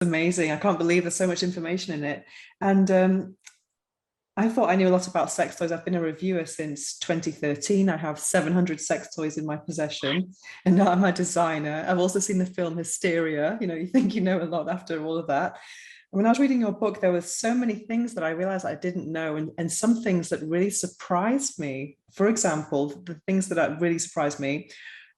Amazing. I can't believe there's so much information in it. And I thought I knew a lot about sex toys. I've been a reviewer since 2013. I have 700 sex toys in my possession, and now I'm a designer. I've also seen the film Hysteria. You think you know a lot after all of that. And when I was reading your book, there were so many things that I realized I didn't know, and some things that really surprised me. For example, the things that really surprised me,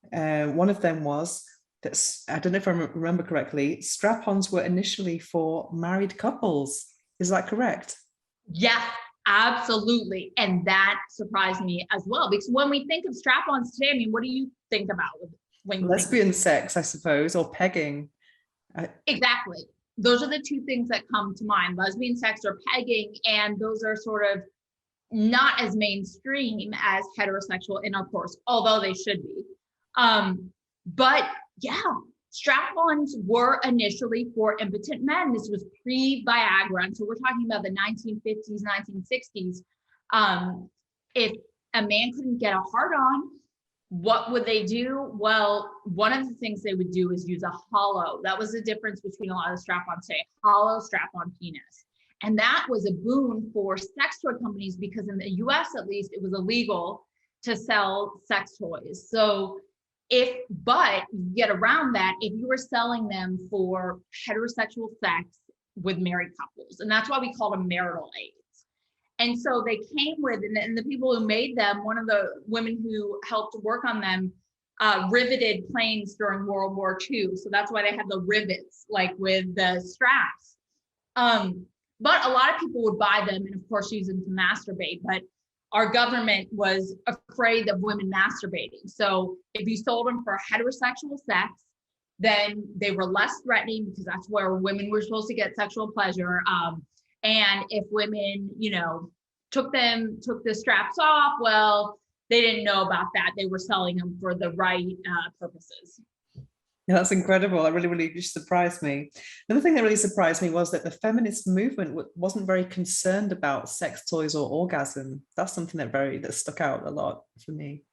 one of them was that, I don't know if I remember correctly, strap-ons were initially for married couples. Is that correct? Yes, absolutely. And that surprised me as well, because when we think of strap-ons today, I mean, what do you think about when you lesbian sex, I suppose, or pegging? Exactly. Those are the two things that come to mind: lesbian sex or pegging. And those are sort of not as mainstream as heterosexual intercourse, although they should be. But yeah, strap-ons were initially for impotent men. This was pre-Viagra. And so we're talking about the 1950s, 1960s. If a man couldn't get a hard-on, what would they do? Well, one of the things they would do is use a hollow. That was the difference between a lot of strap-ons today, hollow strap-on penis. And that was a boon for sex toy companies, because in the US, at least, it was illegal to sell sex toys. So but you get around that if you were selling them for heterosexual sex with married couples. And that's why we call them marital aids. And so they came with, and the people who made them, one of the women who helped work on them, riveted planes during World War II. So that's why they had the rivets, like with the straps. But a lot of people would buy them and of course use them to masturbate. But our government was afraid of women masturbating. So if you sold them for heterosexual sex, then they were less threatening, because that's where women were supposed to get sexual pleasure. And if women, took the straps off, well, they didn't know about that. They were selling them for the right purposes. Yeah, that's incredible. That really just surprised me. Another thing that really surprised me was that the feminist movement wasn't very concerned about sex toys or orgasm. That's something that stuck out a lot for me.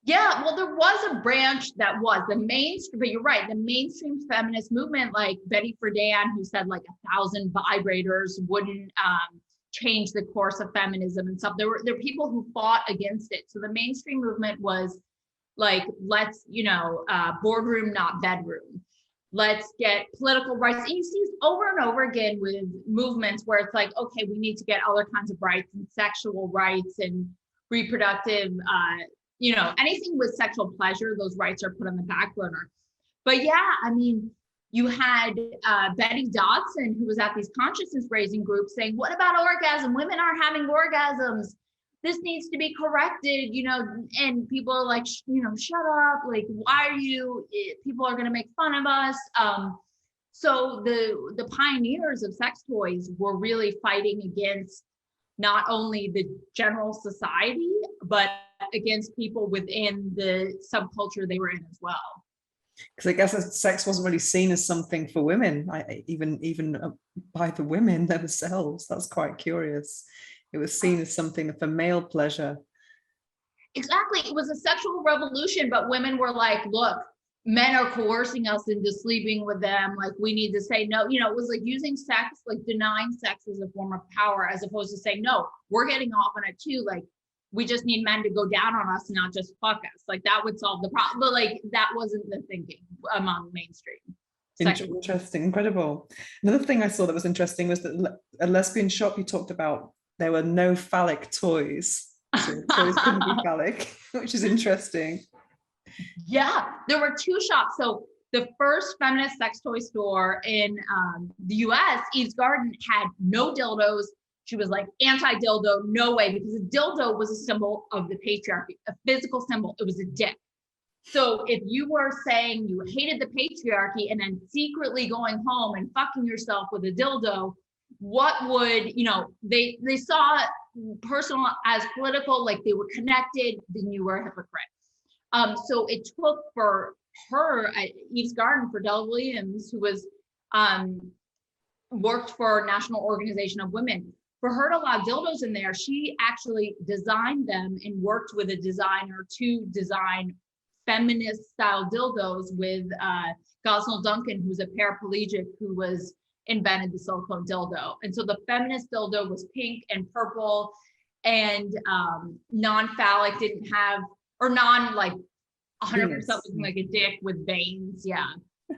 Yeah, well, there was a branch that was the mainstream, but you're right, the mainstream feminist movement, like Betty Friedan, who said like 1,000 vibrators wouldn't change the course of feminism and stuff. There were people who fought against it. So the mainstream movement was like, let's, boardroom, not bedroom. Let's get political rights. And you see over and over again with movements where it's like, okay, we need to get other kinds of rights and sexual rights and reproductive, anything with sexual pleasure, those rights are put on the back burner. But yeah, I mean, you had Betty Dodson, who was at these consciousness raising groups, saying, what about orgasm? Women are having orgasms. This needs to be corrected, and people are like, shut up. Like, why are you, people are going to make fun of us. So the pioneers of sex toys were really fighting against not only the general society, but against people within the subculture they were in as well. Because I guess sex wasn't really seen as something for women, even by the women themselves. That's quite curious. It was seen as something for male pleasure. Exactly. It was a sexual revolution, but women were like, look, men are coercing us into sleeping with them. Like, we need to say no. It was like using sex, like denying sex as a form of power, as opposed to saying, no, we're getting off on it too. Like, we just need men to go down on us, not just fuck us. Like, that would solve the problem. But like, that wasn't the thinking among mainstream. Interesting, incredible. Another thing I saw that was interesting was that a lesbian shop you talked about, there were no phallic toys. So toys couldn't be phallic, which is interesting. Yeah, there were two shops. So the first feminist sex toy store in the US, Eve's Garden, had no dildos. She was like, anti-dildo, no way, because a dildo was a symbol of the patriarchy, a physical symbol. It was a dick. So if you were saying you hated the patriarchy and then secretly going home and fucking yourself with a dildo, what would, they saw personal as political, like they were connected, then you were a hypocrite. So it took for her at Eve's Garden, for Della Williams, who was worked for National Organization of Women, for her to allow dildos in there. She actually designed them and worked with a designer to design feminist style dildos with Gosnell Duncan, who's a paraplegic who was invented the silicone dildo. And so the feminist dildo was pink and purple and non-phallic, didn't have, or non like 100% looking like a dick with veins. Yeah.